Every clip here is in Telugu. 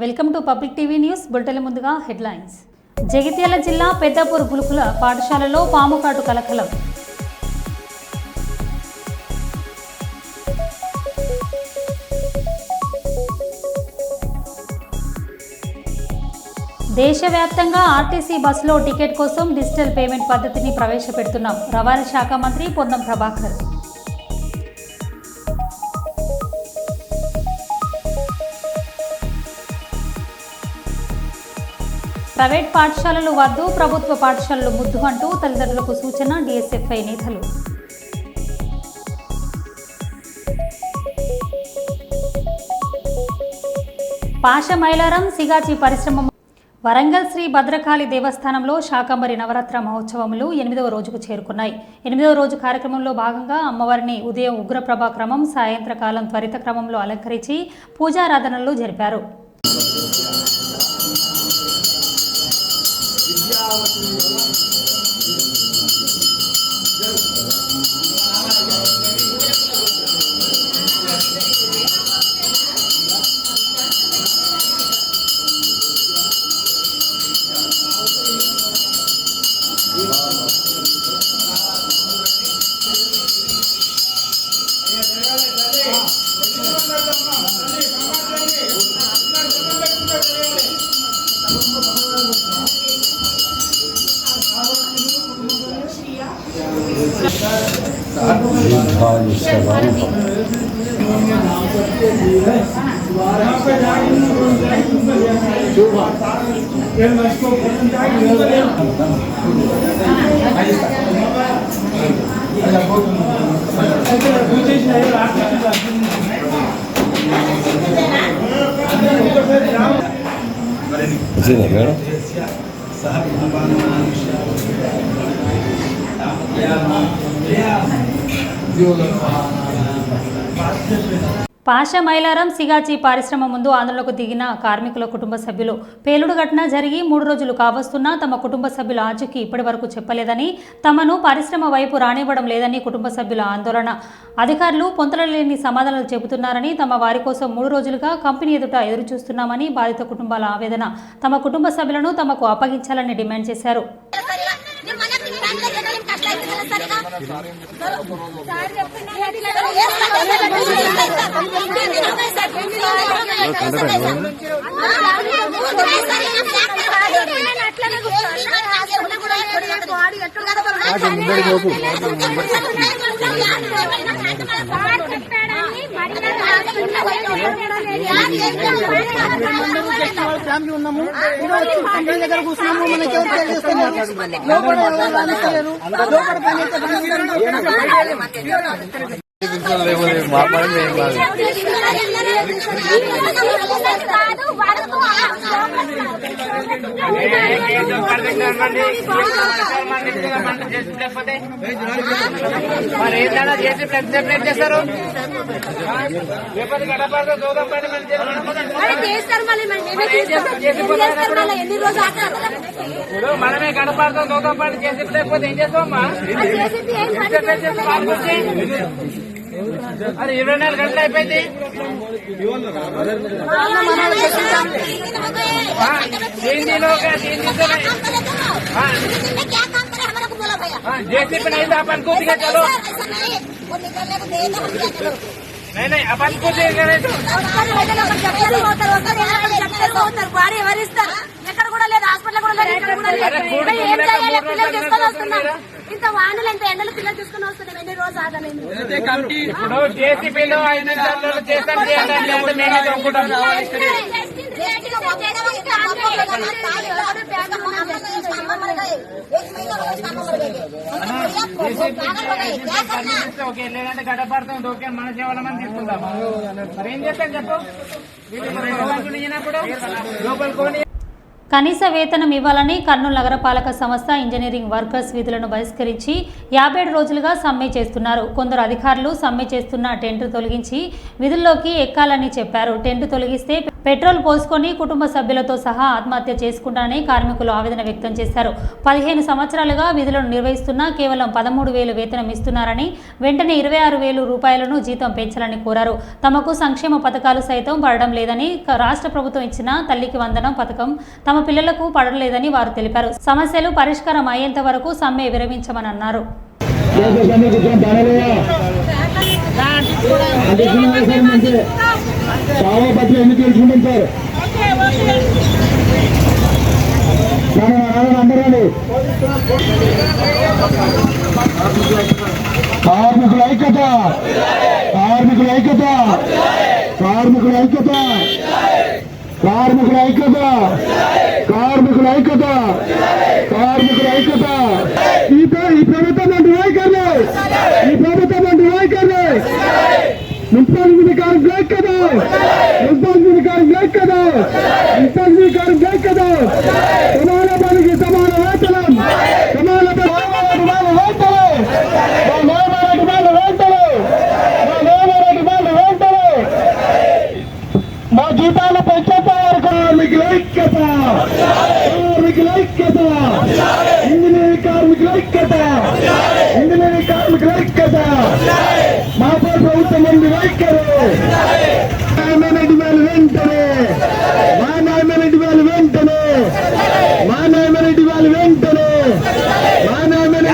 Welcome to public TV news. Bulletin ముందుగా హెడ్లైన్స్. జగిత్యాల జిల్లా పెద్దపూర్ గురుకుల పాఠశాలలో పాము కాటు కలకలం. దేశవ్యాప్తంగా ఆర్టీసీ బస్సులో టికెట్ కోసం డిజిటల్ పేమెంట్ పద్ధతిని ప్రవేశపెడుతున్నాం. రవాణా శాఖ మంత్రి పొన్నం ప్రభాకర్. ప్రైవేట్ పాఠశాలలు వద్దు, ప్రభుత్వ పాఠశాలలు ముద్దు అంటూ తల్లిదండ్రులకు సూచన. డిఎస్ఎఫ్ఐ నేతలు. పాష మైలారం సిగాచి పరిశ్రమ. వరంగల్ శ్రీ భద్రకాళి దేవస్థానంలో శాకంబరి నవరాత్ర మహోత్సవములు 8వ రోజుకు చేరుకున్నాయి. 8వ రోజు కార్యక్రమంలో భాగంగా అమ్మవారిని ఉదయం ఉగ్రప్రభా క్రమం, సాయంత్రకాలం త్వరిత క్రమంలో అలంకరించి పూజారాధనలు జరిపారు. పాష మైలారం సిగాచి పరిశ్రమ ముందు ఆందోళనకు దిగిన కార్మికుల కుటుంబ సభ్యులు పేలుడు ఘటన జరిగి 3 రోజులు కావస్తున్నా తమ కుటుంబ సభ్యుల ఆచూకీ ఇప్పటి వరకు చెప్పలేదని, తమను పరిశ్రమ వైపు రానివ్వడం లేదని కుటుంబ సభ్యుల ఆందోళన. అధికారులు పొంతలలేని సమాధానాలు చెబుతున్నారని, తమ వారి కోసం 3 రోజులుగా కంపెనీ ఎదుట ఎదురుచూస్తున్నామని బాధిత కుటుంబాల ఆవేదన. తమ కుటుంబ సభ్యులను తమకు అప్పగించాలని డిమాండ్ చేశారు. ఫ్యామిలీ ఉన్నాము, కంపెనీ దగ్గర కూర్చున్నాము, మనకి చేస్తారు. మనమే గడపడతాం, దూరం పని చేసి లేకపోతే ఏం చేస్తామమ్మా? అది 24 గంటలు అయిపోయింది. जेसीपी नहीं था अपन को दिखा चलो नहीं अपन को नहीं तो భారీ ఎవరిస్తారు ఎక్కడ కూడా లేదు, హాస్పిటల్ కూడా లేదు, ఇక్కడ కూడా లేదు. ఏం చేయాలి? పిల్లలు తీసుకొని వస్తున్నాం, ఇంత వానలు ఎంత ఎండలు పిల్లలు తీసుకుని వస్తున్నాం. ఎన్ని రోజు ఆగలేదు. ఇప్పుడు జేసీపీలో 5 నిమిషాల్లో చేస్తాం లేదంటే గడపడతాం దోకే మన సేవలమని తీసుకుందాం. మరి ఏం చేస్తాం చెప్పు? లోపలికి కనీస వేతనం ఇవ్వాలని కర్నూలు నగరపాలక సంస్థ ఇంజనీరింగ్ వర్కర్స్ విధులను బహిష్కరించి 57 రోజులుగా సమ్మె చేస్తున్నారు. కొందరు అధికారులు సమ్మె చేస్తున్న టెంట్ తొలగించి విధుల్లోకి ఎక్కాలని చెప్పారు. టెంట్ తొలగిస్తే పెట్రోల్ పోసుకొని కుటుంబ సభ్యులతో సహా ఆత్మహత్య చేసుకుంటానని కార్మికులు ఆవేదన వ్యక్తం చేశారు. 15 సంవత్సరాలుగా విధులను నిర్వహిస్తున్నా కేవలం 13,000 వేతనం ఇస్తున్నారని, వెంటనే 26,000 రూపాయలను జీతం పెంచాలని కోరారు. తమకు సంక్షేమ పథకాలు సైతం పడడం లేదని, రాష్ట్ర ప్రభుత్వం ఇచ్చిన తల్లికి వందనం పథకం తమ పిల్లలకు పడలేదని వారు తెలిపారు. సమస్యలు పరిష్కారం అయ్యేంత వరకు సమ్మె విరమించమని అన్నారు. కార్మికుల ఐక్యత, కార్మికుల ఐక్యత, కార్మికుల ఐక్యత, కార్మికుల ఐక్యత, కార్మికుల ఐక్యత, కార్మికుల ఐక్యత. ఈ ప్రభుత్వం నాయకులు, ఈ ప్రభుత్వం నాయకులు మున్సిపాలిటీ కార్మికుల ఐక్యత, మున్సిపాలిటీ కార్మికుల ఐక్యత, మున్సిపాలిటీ కార్మికుల ఐక్యత. సమాన పనికి సమాన వేతనం, సమాన మా జీతాలు పెంచేస్తారు. కార్మికుల ఐక్యత, కార్మికుల ఐక్యత, ఇంజనీరింగ్ కార్మికుల ఐక్యత, ఇంజనీరింగ్ కార్మికుల ఐక్యత. మాపై ప్రభుత్వం మంది వైఖరు న్యాయమైన వెంటనే, మా న్యాయమైన వెంటనే, మా న్యాయమైన వెంటనే, మా న్యాయమైన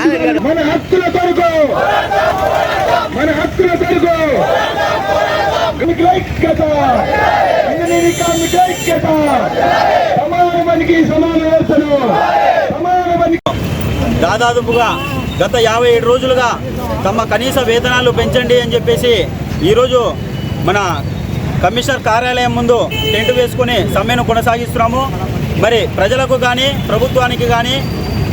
మన హక్కుల కొరకు, మన హక్కుల కొరకు కార్మికుల ఐక్యత, ఇంజనీరింగ్ కార్మికుల ఐక్యత. సమాన పనికి సమాన వేతనం, సమాన పనికి. దాదాపుగా గత 57 రోజులుగా తమ కనీస వేతనాలు పెంచండి అని చెప్పేసి ఈరోజు మన కమిషనర్ కార్యాలయం ముందు టెంట్ వేసుకుని సమ్మెను కొనసాగిస్తున్నాము. మరి ప్రజలకు కానీ ప్రభుత్వానికి కానీ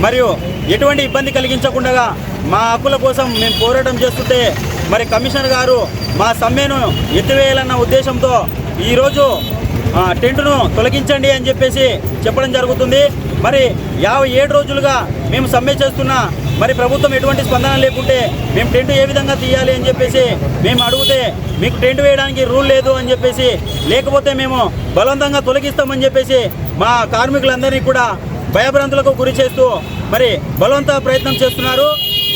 మరియు ఎటువంటి ఇబ్బంది కలిగించకుండా మా హక్కుల కోసం మేము పోరాటం చేస్తుంటే మరి కమిషనర్ గారు మా సమ్మెను ఎత్తివేయాలన్న ఉద్దేశంతో ఈరోజు టెంటును తొలగించండి అని చెప్పేసి చెప్పడం జరుగుతుంది. మరి 57 రోజులుగా మేము సమ్మె చేస్తున్నా మరి ప్రభుత్వం ఎటువంటి స్పందన లేకుంటే మేము టెంట్ ఏ విధంగా తీయాలి అని చెప్పేసి మేము అడిగితే మీకు టెంట్ వేయడానికి రూల్ లేదు అని చెప్పేసి, లేకపోతే మేము బలవంతంగా తొలగిస్తామని చెప్పేసి మా కార్మికులందరినీ కూడా భయభ్రాంతులకు గురి చేస్తూ మరి బలవంత ప్రయత్నం చేస్తున్నారు.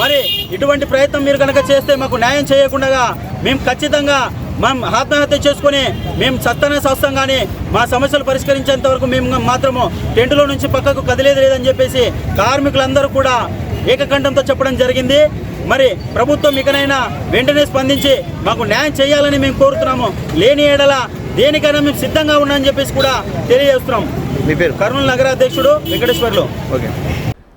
మరి ఇటువంటి ప్రయత్నం మీరు కనుక చేస్తే మాకు న్యాయం చేయకుండా మేము ఖచ్చితంగా ఆత్మహత్య చేసుకుని మేము సత్తన శాస్త్రంగానే మా సమస్యలు పరిష్కరించేంత వరకు మేము మాత్రము టెంటులో నుంచి పక్కకు కదిలేదు లేదని చెప్పేసి కార్మికులందరూ కూడా ఏకకంఠంతో చెప్పడం జరిగింది. మరి ప్రభుత్వం ఇకనైనా వెంటనే స్పందించి మాకు న్యాయం చేయాలని మేము కోరుతున్నాము. లేని ఏడల దేనికైనా మేము సిద్ధంగా ఉన్నామని చెప్పేసి కూడా తెలియజేస్తున్నాం. మీ పేరు? కర్నూలు నగర అధ్యక్షుడు వెంకటేశ్వర్లు. ఓకే.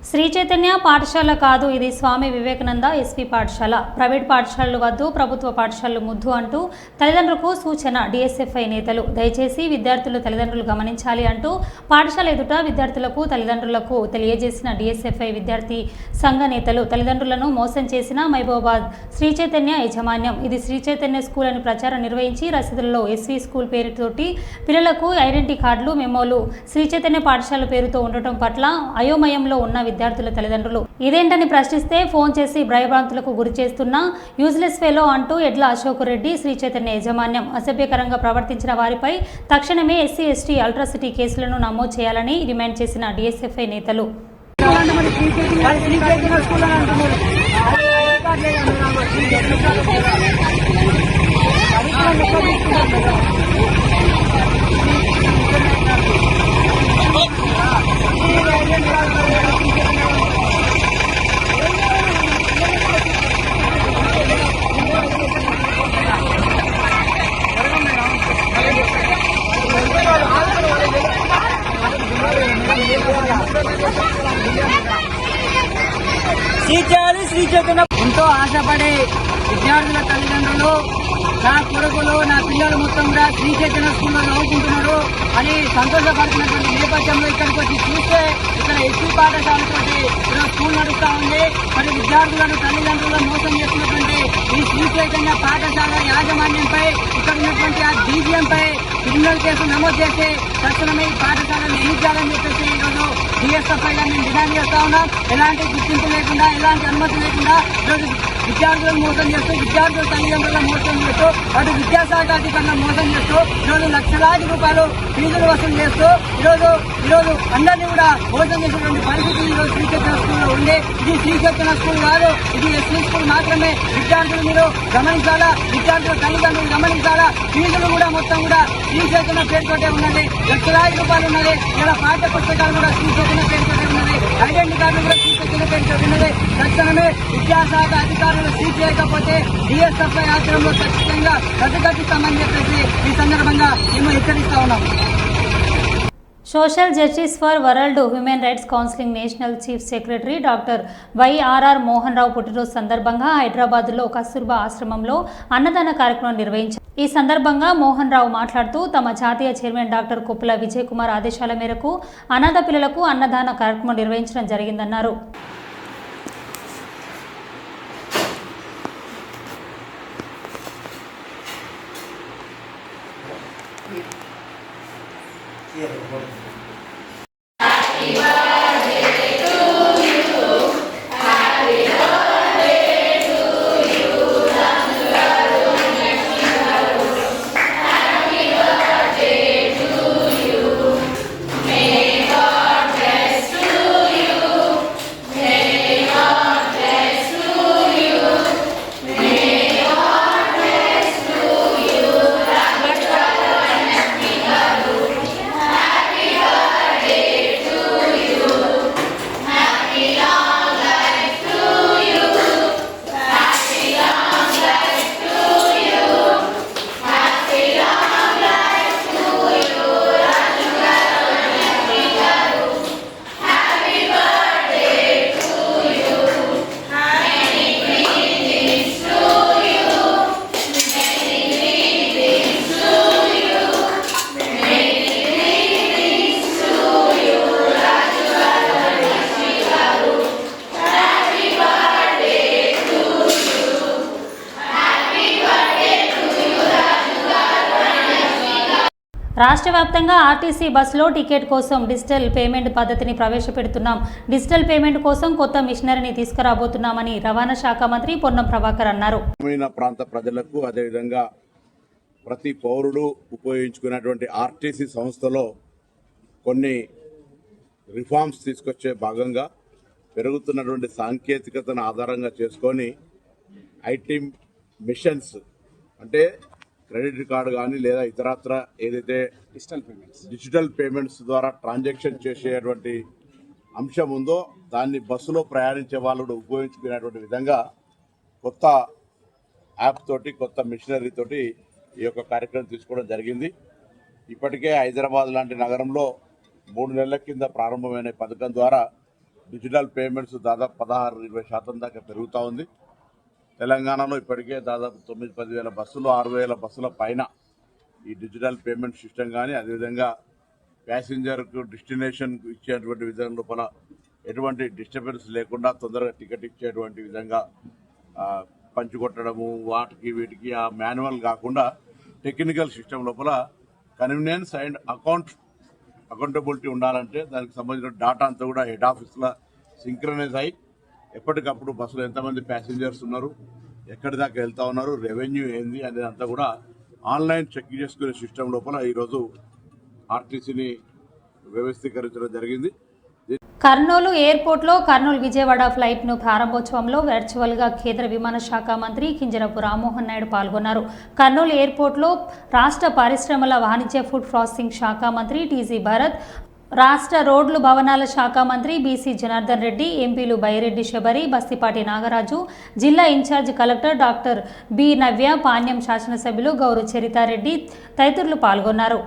శ్రీ చైతన్య పాఠశాల కాదు, ఇది స్వామి వివేకానంద ఎస్వి పాఠశాల. ప్రైవేట్ పాఠశాలలు వద్దు, ప్రభుత్వ పాఠశాలలు ముద్దు అంటూ తల్లిదండ్రులకు సూచన. డిఎస్ఎఫ్ఐ నేతలు దయచేసి విద్యార్థులు తల్లిదండ్రులు గమనించాలి అంటూ పాఠశాల ఎదుట విద్యార్థులకు తల్లిదండ్రులకు తెలియజేసిన డిఎస్ఎఫ్ఐ విద్యార్థి సంఘ నేతలు తల్లిదండ్రులను మోసం చేసిన మహబూబాబాద్ శ్రీ చైతన్య యాజమాన్యం ఇది శ్రీ చైతన్య స్కూల్ అని ప్రచారం నిర్వహించి రసీదులలో ఎస్వి స్కూల్ పేరుతోటి పిల్లలకు ఐడెంటిటీ కార్డులు, మెమోలు శ్రీ చైతన్య పాఠశాల పేరుతో ఉండటం పట్ల అయోమయంలో ఉన్న విద్యార్థుల తల్లిదండ్రులు ఇదేంటని ప్రశ్నిస్తే ఫోన్ చేసి భయభ్రాంతులకు గురి చేస్తున్న యూజ్లెస్ ఫెలో అంటూ ఎడ్ల అశోక్ రెడ్డి శ్రీ చైతన్య యాజమాన్యం అసభ్యకరంగా ప్రవర్తించిన వారిపై తక్షణమే ఎస్సీ ఎస్టీ అల్ట్రాసిటీ కేసులను నమోదు చేయాలని డిమాండ్ చేసిన డిఎస్ఎఫ్ఐ నేతలు. ఎంతో ఆశపడే విద్యార్థుల తల్లిదండ్రులు నా కొడుకులు, నా పిల్లలు మొత్తం కూడా శ్రీ చైతన్య స్కూల్లో చదువుకుంటున్నారు అని సంతోషపడుతున్నటువంటి నేపథ్యంలో ఇక్కడికి వచ్చి చూస్తే ఇక్కడ ఎస్సీ పాఠశాలతోటి ఇక్కడ స్కూల్ నడుస్తూ ఉంది. మరి విద్యార్థులను తల్లిదండ్రులను మోసం చేస్తున్నటువంటి ఈ శ్రీ చైతన్య పాఠశాల యాజమాన్యంపై ఇక్కడ ఉన్నటువంటి ఆ డీజీఎంపై క్రిమినల్ కేసు నమోదు చేసి తక్షణమే ఈ పాఠశాలను ఎన్నించాలని చెప్పేసి ఈరోజు డిఎస్ఎఫ్ఐగా మేము డిమాండ్ చేస్తా ఉన్నాం. ఎలాంటి గుర్తింపు లేకుండా, ఎలాంటి అనుమతి లేకుండా ఈరోజు విద్యార్థులను మోసం చేస్తూ విద్యార్థుల తల్లిదండ్రులను మోసం చేస్తూ అటు విద్యాశాఖ అధికారులను మోసం చేస్తూ ఈరోజు లక్షలాది రూపాయలు ఫీజులు వసూలు చేస్తూ ఈరోజు అందరినీ కూడా మోసం చేసేటువంటి పరిస్థితి ఈరోజు శ్రీచైతన్య స్కూల్లో ఉంది. ఇది శ్రీచైతన్య స్కూల్ కాదు, ఇది ఎస్సీ స్కూల్ మాత్రమే. విద్యార్థులు మీరు గమనించాలా, విద్యార్థుల తల్లిదండ్రులు గమనించాలా. ఫీజులు కూడా మొత్తం కూడా శ్రీచైతన్య పేరుతోటే ఉన్నది, లక్షలాది రూపాయలు ఉన్నది. ఇలా పాఠ్య పుస్తకాలు కూడా శ్రీచైతన్య పేరుతోటే ఉన్నది, ఐడెంటిటీ కార్డులు కూడా శ్రీచైతన్య పేరుతో ఉన్నది. తక్షణమే విద్యాశాఖ అధికారులు సీట్ చేయకపోతే డిఎస్ఎఫ్ఐ ఆశ్రమంలో ఖచ్చితంగా ప్రతిఘటిస్తామని చెప్పేసి ఈ సందర్భంగా మేము హెచ్చరిస్తా ఉన్నాం. Social justice for world human rights counselling national chief secretary doctor YRR Mohan Rao పుట్టినరోజు సందర్భంగా హైదరాబాద్లో కస్తూర్బా ఆశ్రమంలో అన్నదాన కార్యక్రమం నిర్వహించారు. ఈ సందర్భంగా మోహన్ రావు మాట్లాడుతూ తమ జాతీయ చైర్మన్ డాక్టర్ కుప్పల విజయ్ కుమార్ ఆదేశాల మేరకు అనాథ పిల్లలకు అన్నదాన కార్యక్రమం నిర్వహించడం జరిగిందన్నారు. రాష్ట్ర వ్యాప్తంగా ఆర్టీసీ బస్సులో టికెట్ కోసం డిజిటల్ పేమెంట్ పద్ధతిని ప్రవేశపెడుతున్నాం. డిజిటల్ పేమెంట్ కోసం కొత్త మిషనరీని తీసుకురాబోతున్నామని రవాణా శాఖ మంత్రి పొన్నం ప్రభాకర్ అన్నారు. గ్రామీణ ప్రాంత ప్రజలకు అదేవిధంగా ప్రతి పౌరుడు ఉపయోగించుకున్నటువంటి ఆర్టీసీ సంస్థలో కొన్ని రిఫార్మ్స్ తీసుకొచ్చే భాగంగా పెరుగుతున్నటువంటి సాంకేతికతను ఆధారంగా చేసుకొని ఐటీ మిషన్స్ అంటే క్రెడిట్ కార్డు కానీ లేదా ఇతరత్ర ఏదైతే డిజిటల్ పేమెంట్స్ ద్వారా ట్రాన్సాక్షన్ చేసేటువంటి అంశం ఉందో దాన్ని బస్సులో ప్రయాణించే వాళ్ళు ఉపయోగించుకునేటువంటి విధంగా కొత్త యాప్ తోటి కొత్త మిషనరీ తోటి ఈ యొక్క కార్యక్రమం తీసుకోవడం జరిగింది. ఇప్పటికే హైదరాబాద్ లాంటి నగరంలో 3 నెలల కింద ప్రారంభమైన పథకం ద్వారా డిజిటల్ పేమెంట్స్ దాదాపు 16-20% దాకా పెరుగుతూ ఉంది. తెలంగాణలో ఇప్పటికే దాదాపు 9-10 వేల బస్సులు 6,000 బస్సుల పైన ఈ డిజిటల్ పేమెంట్ సిస్టమ్ కానీ అదేవిధంగా ప్యాసింజర్కు డెస్టినేషన్ ఇచ్చేటువంటి విధానం లోపల ఎటువంటి డిస్టర్బెన్స్ లేకుండా తొందరగా టికెట్ ఇచ్చేటువంటి విధంగా పంచుకొట్టడము వాటికి వీటికి ఆ మాన్యువల్ కాకుండా టెక్నికల్ సిస్టమ్ లోపల కన్వీనియన్స్ అండ్ అకౌంటబిలిటీ ఉండాలంటే దానికి సంబంధించిన డాటా అంతా కూడా హెడ్ ఆఫీస్లో సింక్రనైజ్ అయ్యి ఎప్పటికప్పుడు బస్సులో ఎంతమంది ప్యాసింజర్స్ ఉన్నారు, ఎక్కడి దాకా వెళ్తా ఉన్నారు, రెవెన్యూ ఏంది అనేది అంతా కూడా ఆన్లైన్ చెక్ చేసుకునే సిస్టమ్ లోపల ఈరోజు ఆర్టీసీని వ్యవస్థీకరించడం జరిగింది. కర్నూలు ఎయిర్పోర్ట్లో కర్నూలు విజయవాడ ఫ్లైట్ను ప్రారంభోత్సవంలో వర్చువల్గా కేంద్ర విమాన శాఖ మంత్రి కింజరాపు రామ్మోహన్ నాయుడు పాల్గొన్నారు. కర్నూలు ఎయిర్పోర్ట్లో రాష్ట్ర పరిశ్రమల వాణిజ్య ఫుడ్ ప్రాసెసింగ్ శాఖ మంత్రి టీజీ భరత్, రాష్ట్ర రోడ్లు భవనాల శాఖ మంత్రి బీసీ జనార్దన్ రెడ్డి, ఎంపీలు బైరెడ్డి శబరి, బస్తిపాటి నాగరాజు, జిల్లా ఇన్ఛార్జ్ కలెక్టర్ డాక్టర్ బి నవ్య, పాణ్యం శాసనసభ్యులు గౌరు చరితారెడ్డి తదితరులు పాల్గొన్నారు.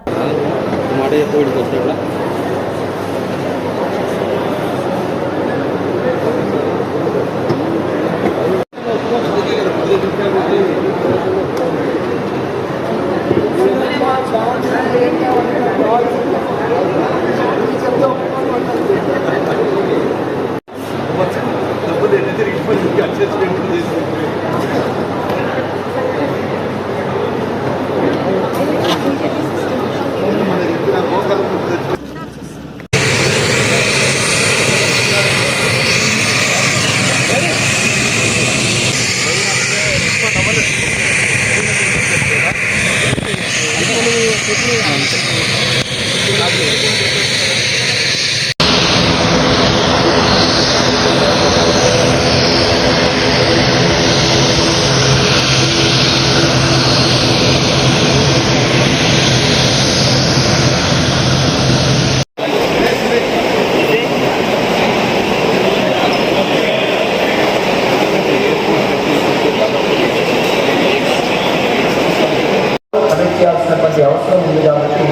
కనెక్ట్ చేయాల్సినటువంటి అవసరం ఉంది కాబట్టి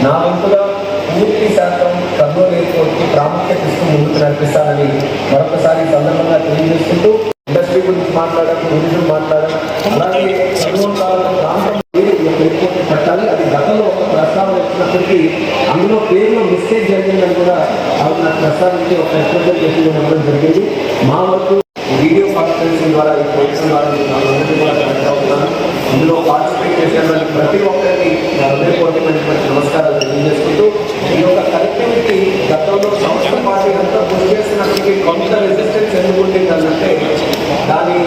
నా వంతుగా పూర్తి శాతం కర్నూలు ఎయిర్పోర్ట్కి ప్రాముఖ్యత ఇస్తూ ముందుకు నడిపిస్తానని మరొకసారి సందర్భంగా తెలియజేసుకుంటూ ఇండస్ట్రీ గురించి మాట్లాడడం, టూరిజం మాట్లాడడం, అలాగే కర్నూలు ప్రాంతం ఎయిర్పోర్ట్ పెట్టాలి. అది గతంలో ఒక ప్రస్తావన వచ్చినప్పటికీ అందులో పేరులో మిస్టేక్ జరిగిందని కూడా ఆవిడ నాకు ప్రస్తావించి ఒక రిప్రజెంటేషన్ ఇవ్వడం జరిగింది. మా వరకు వీడియో కాన్ఫరెన్సింగ్ ద్వారా ఈ ప్రోగ్రాం ద్వారా నేను కూడా కనెక్ట్ అవుతున్నాను. ఇందులో పార్టిసిపేట్ చేసిన ప్రతి ఒక్కరికి హృదయపూర్వకమైనటువంటి నమస్కారాలు తెలియజేసుకుంటూ ఈ యొక్క కనెక్టివిటీ గతంలో సంస్థ పార్టీ అంతా కృషి చేసినప్పటికీ కొంత రెసిస్టెన్స్ ఎందుకు ఉంటుంది అన్నట్టే దాని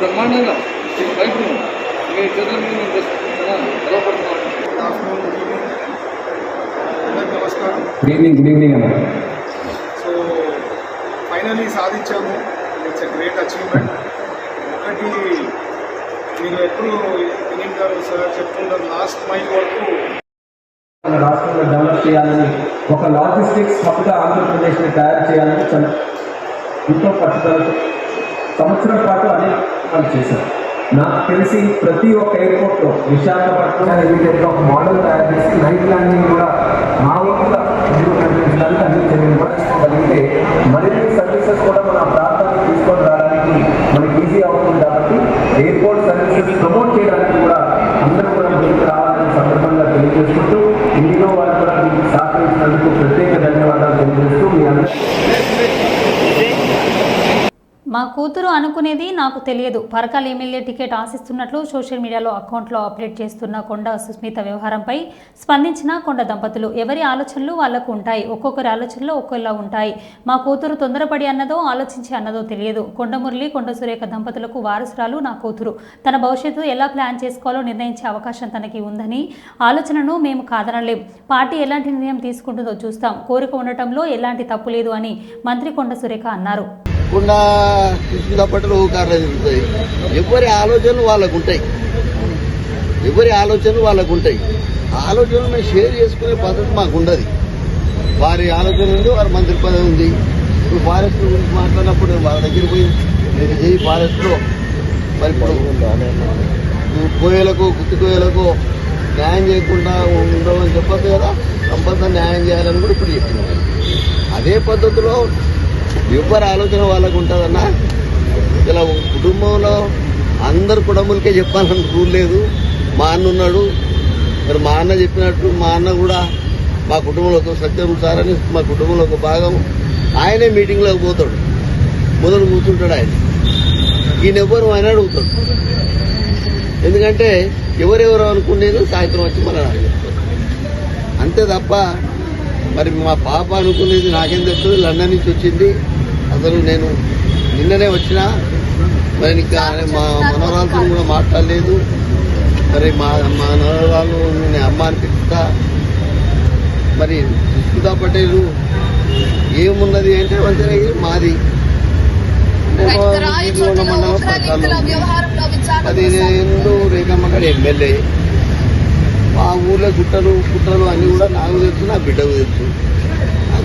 బ్రహ్మాండంగా బయట మీ చేతుల నమస్కారం. గుడ్ ఈవినింగ్ అన్న. సో ఫైనలీ సాధించాము. It's a great achievement. ఒకటి మీరు ఎప్పుడు వినిన్ గారు సార్ చెప్తుంటారు, లాస్ట్ మైల్ వరకు రాష్ట్రంలో డెవలప్ చేయాలని, ఒక లాజిస్టిక్స్ హబ్గా ఆంధ్రప్రదేశ్ని తయారు చేయాలని ఎంతో పట్టుదలతో సంవత్సరం పాటు అనేక పనులు చేశారు. నాకు తెలిసి ప్రతి ఒక్క ఎయిర్పోర్ట్లో విశాఖపట్నం ఏదైతే ఒక మోడల్ తయారు చేసి నైట్ ల్యాండింగ్ కూడా మా ఊళ్ళో కనిపించడానికి అన్ని చర్యలు కూడా తీసుకోగలిగితే మరిన్ని సర్వీసెస్ కూడా మన ప్రాంతానికి తీసుకొని రావడానికి మనకి ఈజీ అవుతుంది. కాబట్టి ఎయిర్పోర్ట్ సర్వీసెస్ ప్రమోట్ చేయడానికి కూడా అందరూ కూడా ముందుకు రావాలని సందర్భంగా తెలియజేసుకుంటూ ఇండిగో వాళ్ళు కూడా దీనికి సహకరించినందుకు ప్రత్యేక ధన్యవాదాలు తెలియజేస్తూ మీ అందరూ. మా కూతురు అనుకునేది నాకు తెలియదు. పరకాల ఎమ్మెల్యే టికెట్ ఆశిస్తున్నట్లు సోషల్ మీడియాలో అకౌంట్లో అప్డేట్ చేస్తున్న కొండ సుస్మిత వ్యవహారంపై స్పందించిన కొండ దంపతులు, ఎవరి ఆలోచనలు వాళ్లకు ఉంటాయి, ఒక్కొక్కరి ఆలోచనలు ఒక్కొక్కలా ఉంటాయి. మా కూతురు తొందరపడి అన్నదో ఆలోచించి అన్నదో తెలియదు. కొండ మురళి, కొండ సురేఖ దంపతులకు వారసురాలు నా కూతురు. తన భవిష్యత్తు ఎలా ప్లాన్ చేసుకోవాలో నిర్ణయించే అవకాశం తనకి ఉందని ఆలోచనను మేము కాదనలేం. పార్టీ ఎలాంటి నిర్ణయం తీసుకుంటుందో చూస్తాం. కోరిక ఉండటంలో ఎలాంటి తప్పు లేదు అని మంత్రి కొండ సురేఖ అన్నారు. కుండా తీసుకున్నప్పటిలో కారణం జరుగుతాయి. ఎవరి ఆలోచనలు వాళ్ళకు ఉంటాయి, ఎవరి ఆలోచనలు వాళ్ళకు ఉంటాయి. ఆలోచనలు షేర్ చేసుకునే పద్ధతి మాకు ఉండదు. వారి ఆలోచన ఉంది, వారి మంత్రి పదవి ఉంది. ఇప్పుడు ఫారెస్ట్ గురించి మాట్లాడినప్పుడు వాళ్ళ దగ్గర పోయి మీరు చేయి ఫారెస్ట్లో మరి కోయలకు గుత్తి కోయలకు న్యాయం చేయకుండా ఉండమని చెప్పదు కదా, కంపల్సరీ న్యాయం చేయాలని కూడా ఇప్పుడు చెప్తున్నారు. అదే పద్ధతిలో ఎవరి ఆలోచన వాళ్ళకు ఉంటుందన్నా. ఇలా కుటుంబంలో అందరు కుటుంబాలకే చెప్పాలని రూల్ లేదు. మా అన్న ఉన్నాడు, మరి మా అన్న చెప్పినట్టు మా అన్న కూడా మా కుటుంబంలో ఒక సత్యం సార్ అని మా కుటుంబంలో ఒక భాగం ఆయనే మీటింగ్లోకి పోతాడు, మొదలు కూర్చుంటాడు ఆయన. ఈయనెవ్వరు ఆయన అడుగుతాడు, ఎందుకంటే ఎవరెవరు అనుకునేది సాయంత్రం వచ్చి మన చెప్తారు అంతే తప్ప. మరి మా పాప అనుకునేది నాకేం తెలుస్తుంది, లండన్ నుంచి వచ్చింది. అసలు నేను నిన్ననే వచ్చినా, మరి ఇంకా మా మనవరాలతో కూడా మాట్లాడలేదు. మరి మా మనవరాలు నేను అమ్మ అని పిలుస్తా. మరి సుస్మితా పటేల్ ఏమున్నది అంటే మంచిగా మాది మండలం పథకాలు 15 రేఖమ్మ గారు ఎమ్మెల్యే. మా ఊర్లో గుట్టలు అన్నీ కూడా నాకు తెలుసు, నా బిడ్డకు తెలుసు.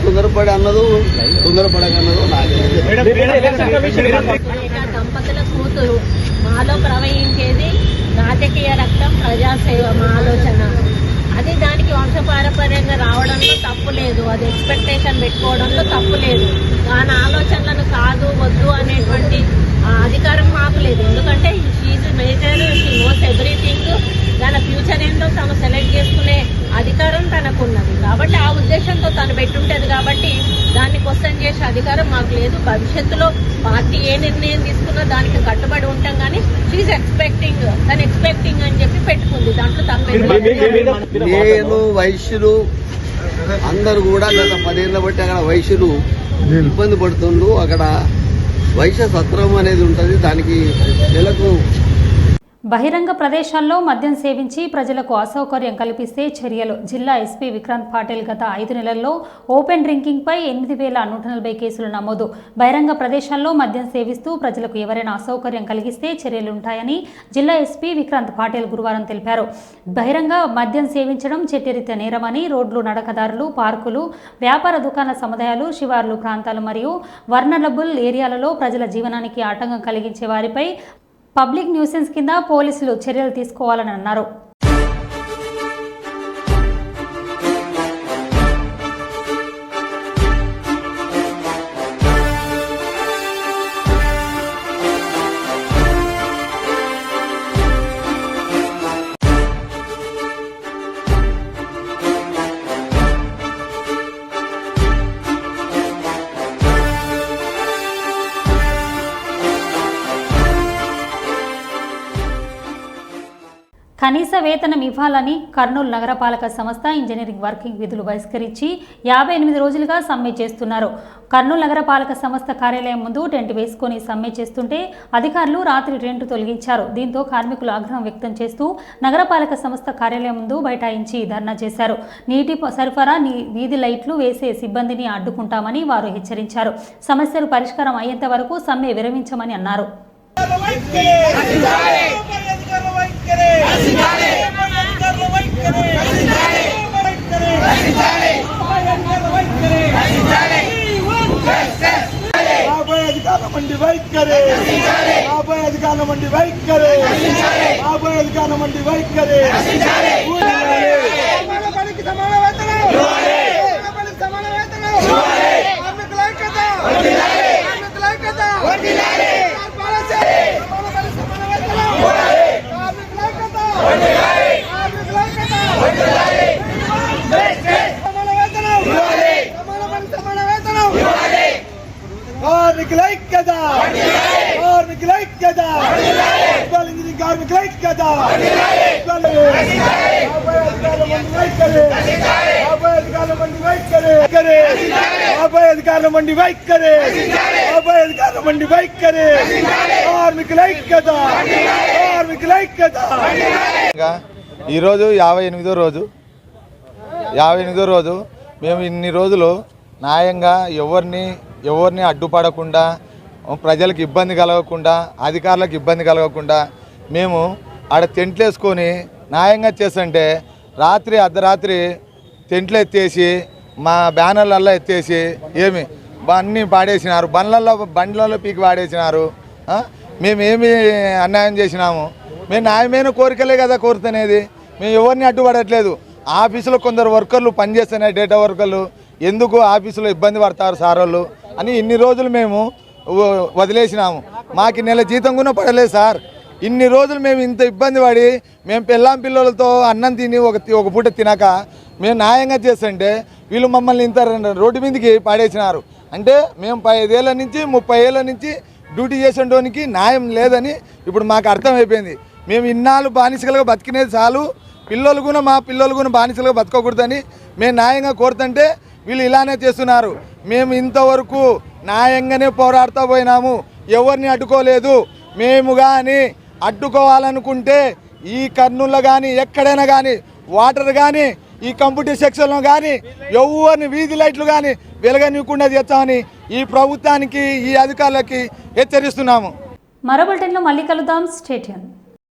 తొందరపడి అన్నదో తొందరపడకన్నదో నాకే. దంపతుల కూతురు మాలో ప్రవహించేది రాజకీయ రక్తం, ప్రజాసేవ మా ఆలోచన. అది దానికి వంశపారపర్యంగా రావడంలో తప్పు లేదు, అది ఎక్స్పెక్టేషన్ పెట్టుకోవడంలో తప్పు లేదు. దాని ఆలోచనలను కాదు వద్దు అనేటువంటి అధికారం మాకు లేదు. ఎందుకంటే she's major, she knows everything. తన ఫ్యూచర్ ఏంటో తను సెలెక్ట్ చేసుకునే అధికారం తనకున్నది. కాబట్టి ఆ ఉద్దేశంతో తను పెట్టుంటది. కాబట్టి దాన్ని క్వశ్చన్ చేసే అధికారం మాకు లేదు. భవిష్యత్తులో పార్టీ ఏ నిర్ణయం తీసుకున్నా దానికి కట్టుబడి ఉంటాం. కానీ షీఈ్ ఎక్స్పెక్టింగ్, తను ఎక్స్పెక్టింగ్ అని చెప్పి పెట్టుకుంది, దాంట్లో తప్పేది. నేను వైశ్యులు అందరూ కూడా గత 10 ఏళ్ళ బట్టి అక్కడ వైశ్యులు ఇబ్బంది పడుతుండ్రు. అక్కడ వైశ్య సత్రం అనేది ఉంటుంది, దానికి నెలకు బహిరంగ ప్రదేశాల్లో మద్యం సేవించి ప్రజలకు అసౌకర్యం కల్పిస్తే చర్యలు. జిల్లా ఎస్పీ విక్రాంత్ పాటిల్ గత 5 నెలల్లో ఓపెన్ డ్రింకింగ్పై 8,140 కేసులు నమోదు. బహిరంగ ప్రదేశాల్లో మద్యం సేవిస్తూ ప్రజలకు ఎవరైనా అసౌకర్యం కలిగిస్తే చర్యలుంటాయని జిల్లా ఎస్పీ విక్రాంత్ పాటిల్ గురువారం తెలిపారు. బహిరంగ మద్యం సేవించడం చట్టరీత్యా నేరమని రోడ్లు, నడకదారులు, పార్కులు, వ్యాపార దుకాణ సముదాయాలు, శివార్లు ప్రాంతాలు మరియు వర్నరబుల్ ఏరియాలలో ప్రజల జీవనానికి ఆటంకం కలిగించే వారిపై పబ్లిక్ న్యూసెన్స్ కింద పోలీసులు చర్యలు తీసుకోవాలని అన్నారు. కనీస వేతనం ఇవ్వాలని కర్నూలు నగరపాలక సంస్థ ఇంజనీరింగ్ వర్కింగ్ విధులు బహిష్కరించి 58 రోజులుగా సమ్మె చేస్తున్నారు. కర్నూలు నగరపాలక సంస్థ కార్యాలయం ముందు టెంట్ వేసుకొని సమ్మె చేస్తుంటే అధికారులు రాత్రి టెంట్ తొలగించారు. దీంతో కార్మికులు ఆగ్రహం వ్యక్తం చేస్తూ నగరపాలక సంస్థ కార్యాలయం ముందు బైఠాయించి ధర్నా చేశారు. నీటి సరఫరా, వీధి లైట్లు వేసే సిబ్బందిని అడ్డుకుంటామని వారు హెచ్చరించారు. సమస్యలు పరిష్కారం అయ్యేంత వరకు సమ్మె విరమించమని అన్నారు. मंडी वाइट करे, अधिकार मंडी वाइट करे, अधिकार मंडी वाइट करे। अधिकार मंडी वाइट करे, अधिकार मंडी वाइट करे। ఈరోజు 58వ రోజు మేము ఇన్ని రోజులు న్యాయంగా ఎవరిని అడ్డుపడకుండా, ప్రజలకు ఇబ్బంది కలగకుండా, అధికారులకు ఇబ్బంది కలగకుండా మేము ఆడ టెంట్లు వేసుకొని న్యాయంగా చేస్తుంటే రాత్రి అర్ధరాత్రి టెంట్లు ఎత్తేసి మా బ్యానర్లలో ఎత్తేసి అన్నీ పాడేసినారు. బండ్లలో పీకి పాడేసినారు. మేమేమి అన్యాయం చేసినాము? మేము న్యాయమైన కోరికలే కదా కోరుతునేది. మేము ఎవరిని అడ్డుపడట్లేదు. ఆఫీసులో కొందరు వర్కర్లు పనిచేస్తున్నాయి, డేటా వర్కర్లు, ఎందుకు ఆఫీసులో ఇబ్బంది పడతారు సార్ వాళ్ళు అని ఇన్ని రోజులు మేము వదిలేసినాము. మాకు నెల జీతం కూడా పడలేదు సార్. ఇన్ని రోజులు మేము ఇంత ఇబ్బంది పడి మేము పెళ్ళాం పిల్లలతో అన్నం తిని ఒక పూట తినక మేము న్యాయంగా చేస్తుంటే వీళ్ళు మమ్మల్ని ఇంత రోడ్డు మీదకి పడేసినారు. అంటే మేము 15 ఏళ్ళ నుంచి 30 ఏళ్ళ నుంచి డ్యూటీ చేసేటోనికి న్యాయం లేదని ఇప్పుడు మాకు అర్థమైపోయింది. మేము ఇన్నాళ్ళు బానిసలుగా బతికినేది చాలు, పిల్లలు కూడా మా పిల్లలు కూడా బానిసలుగా బతకకూడదని మేము న్యాయంగా కోరుతుంటే వీళ్ళు ఇలానే చేస్తున్నారు. మేము ఇంతవరకు న్యాయంగానే పోరాడుతూ పోయినాము, ఎవరిని అడ్డుకోలేదు. మేము కానీ అడ్డుకోవాలనుకుంటే ఈ కర్నూలులో కానీ ఎక్కడైనా కానీ వాటర్ కానీ ఈ కంప్యూటర్ సెక్షన్లో కానీ ఎవరిని వీధి లైట్లు కానీ వెలగనివ్వకుండా చేస్తామని ఈ ప్రభుత్వానికి ఈ అధికారులకి హెచ్చరిస్తున్నాము. మరో బులెటిన్లో మళ్ళీ కలుద్దాం. Stay tune.